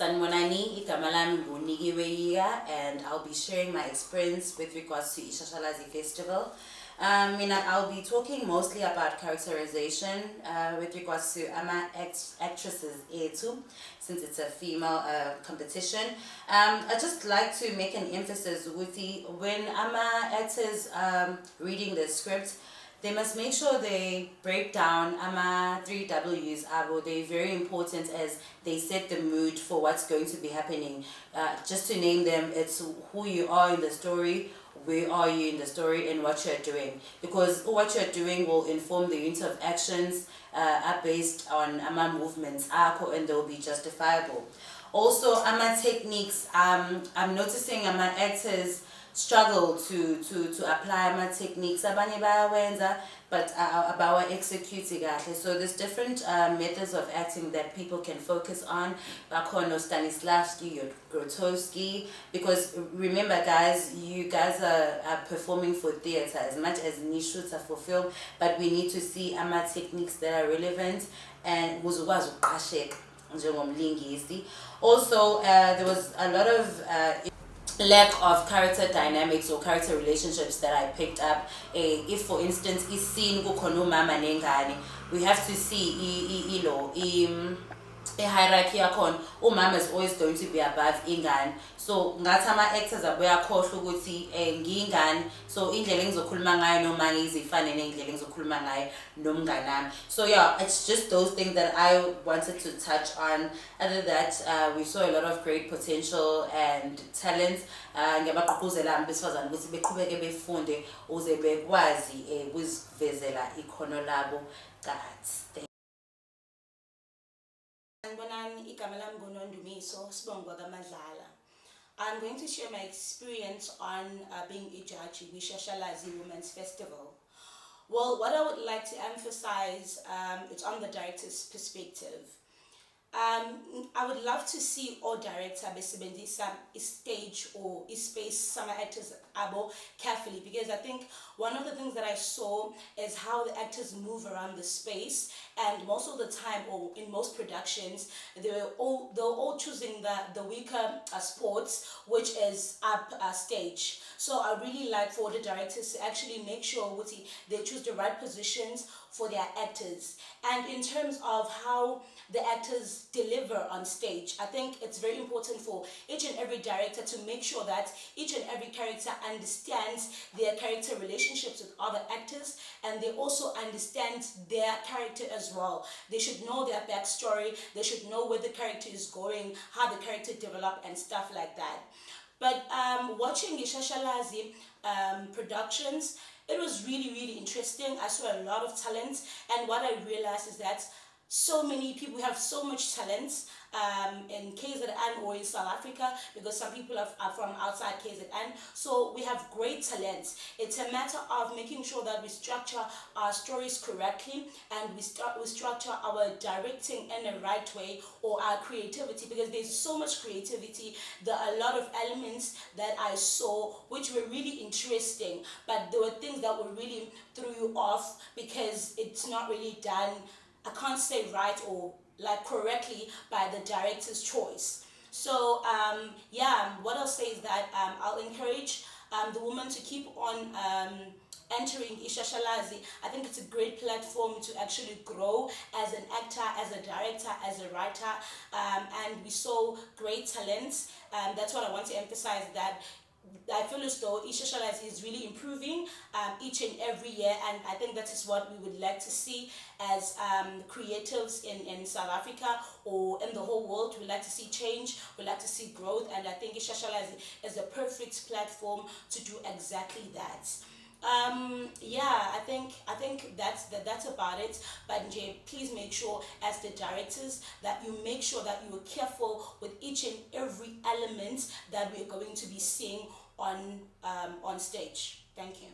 Sanibonani, igama lami nguNikiweyiya, and I'll be sharing my experience with regards to Ishashalazi Festival. I'll be talking mostly about characterization with regards to actresses A2, since it's a female competition. I just like to make an emphasis with when actors reading the script, they must make sure they break down three W's. They're very important as they set the mood for what's going to be happening. Just to name them, it's who you are in the story, where are you in the story, and what you're doing. Because what you're doing will inform the unit of actions are based on movements, and they'll be justifiable. Also, techniques. I'm noticing actors struggle to apply my techniques abanye bayawenza but abawa execute kahle. So there's different methods of acting that people can focus on. Bakhona Stanislavski, Grotowski, because remember guys, you guys are performing for theater as much as niche shoots are for film, but we need to see techniques that are relevant and uzokwazi ukuqasheka njengomlingisi. Also there was a lot of lack of character dynamics or character relationships that I picked up. If for instance scene kukhona umama nengane, we have to see a hierarchy yakhona. Umama is always going to be above ingane, so ngathi actors abuyakhohlwa ukuthi ngiyingane, so indlela engizokhuluma ngayo noma ngizifane nendlela engizokhuluma ngayo nomnganami. So yeah, it's just those things that I wanted to touch on. Other than that, we saw a lot of great potential and talent. Ngiyabagqugquzela abesifazane ukuthi beqhubeke befunde ukuze bekwazi ukuzivezela ikhono labo kahle. I'm going to share my experience on being a judge in Ishashalazi Women's Festival. Well, what I would like to emphasize, it's on the director's perspective. I would love to see all director besebenzisa stage or space some actors abo carefully, because I think one of the things that I saw is how the actors move around the space, and most of the time, or in most productions, they're all choosing the weaker sports, which is up stage. So I really like for the directors to actually make sure they choose the right positions for their actors. And in terms of how the actors deliver on stage, I think it's very important for each and every director to make sure that each and every character understands their character relationships with other actors, and they also understand their character as well. They should know their backstory, they should know where the character is going, how the character developed, and stuff like that. But watching Ishashalazi productions, it was really interesting. I saw a lot of talent, and what I realized is that so many people have so much talent in KZN or in South Africa, because some people are from outside KZN. So we have great talent. It's a matter of making sure that we structure our stories correctly, and we structure our directing in the right way, or our creativity, because there's so much creativity. There are a lot of elements that I saw which were really interesting, but there were things that were really threw you off because it's not really done, I can't say right or like correctly, by the director's choice. So what I'll say is that I'll encourage the woman to keep on entering Ishashalazi. I think it's a great platform to actually grow as an actor, as a director, as a writer, and we saw great talents. That's what I want to emphasize, that I feel as though Ishashalazi is really improving each and every year, and I think that is what we would like to see as creatives in South Africa or in the whole world. We like to see change, we like to see growth, and I think Ishashalazi is a perfect platform to do exactly that. I think that's about it. But please make sure, as the directors, that you make sure that you are careful with each and every element that we're going to be seeing on stage. Thank you.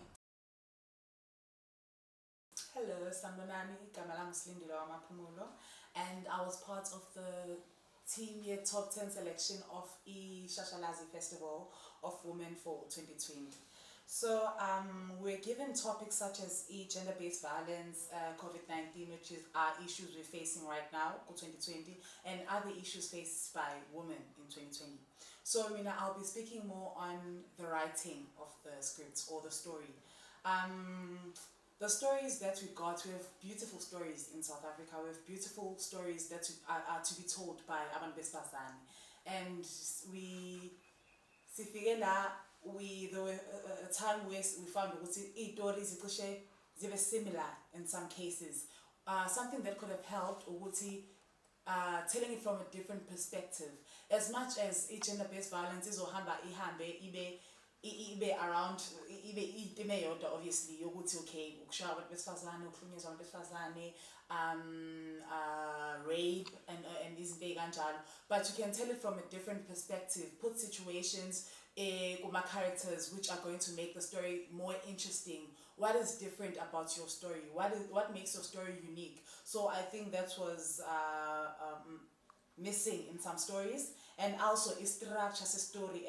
Hello, Sanibonani, igama lami Silindile Wamaphumulo, and I was part of the Team Year Top 10 selection of Ishashalazi Festival of Women for 2020. So we're given topics such as gender-based violence, COVID-19, which is our issues we're facing right now, 2020, and other issues faced by women in 2020. So I'll be speaking more on the writing of the scripts or the story. The stories that we got, we have beautiful stories in South Africa. We have beautiful stories that are to be told by abantu besifazane, and sifike la there were a time where we found ukuthi iy'tori zicishe zibe similar in some cases. Something that could have helped ukuthi telling it from a different perspective. As much as gender-based violence izohamba ihambe ibe around ime yodwa obviously yokuthi okay ukushaya abantu besifazane ukuhlukunyezwa abantu besifazane rape and izinto ey'kanjalo, but you can tell it from a different perspective, put situations kuma characters which are going to make the story more interesting. What is different about your story? What makes your story unique? So I think that was missing in some stories, and also a structure, a story,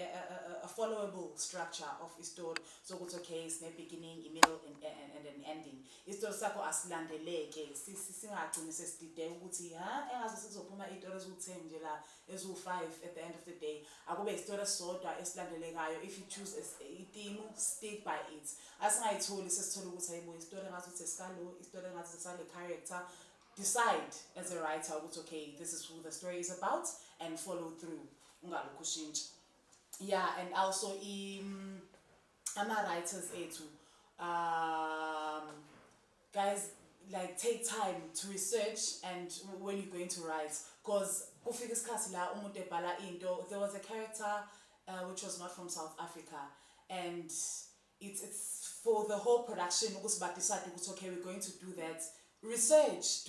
a followable structure of a story. So it's okay, it's the beginning, a middle, and an ending. Istory sakho asilandeleke singagcini sesidide ukuthi engaze sizophuma iy'tori eziwu-10 nje la eziwu-5 at the end of the day. Akube isitori esisodwa esilandelekayo. If you choose a theme, stick by it. Asingayitholi sesithole ukuthi hayibo isitori engazuthi esikalo, isitori engazuthi esale character. Decide as a writer, okay, this is who the story is about, and follow through. Yeah, and also ama-writers guys, like take time to research and when you're going to write, because there was a character which was not from South Africa, and it's for the whole production but decided okay, we're going to do that. Do research,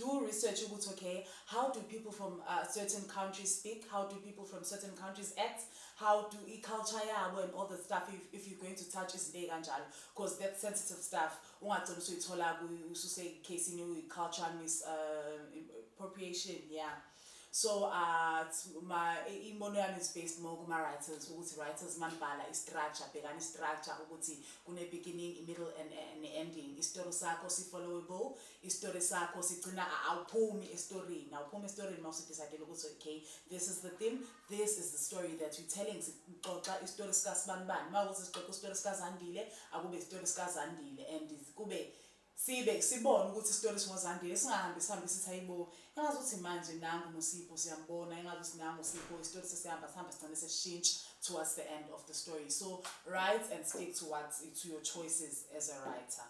okay, how do people from certain countries speak, how do people from certain countries act, how do culture and all the stuff if you're going to touch is day kanjalo, because that's sensitive stuff. Case in culture misappropriation, yeah. So my imono is based more on writers, writers manbala structure, begani structure ukuthi kune beginning, middle and ending. Istory sakho si followable, istory sakho sigcina awuphumi story. Now awuphumi story mase decide ukuthi okay, this is the theme, this is the story that you're telling. Sixoxa istory sika sibanibani. Mawukuthi sixoxa istory sika Zandile, akube istory sika Zandile, and kube sibone ukuthi isitori singozandile singahambi sithi hayibo engazuthi manje nangu noSipho siyambona engazuthi nangu uSipho isitori sesihamba sigcine sesishintsha towards the end of the story. So write and stick to your choices as a writer.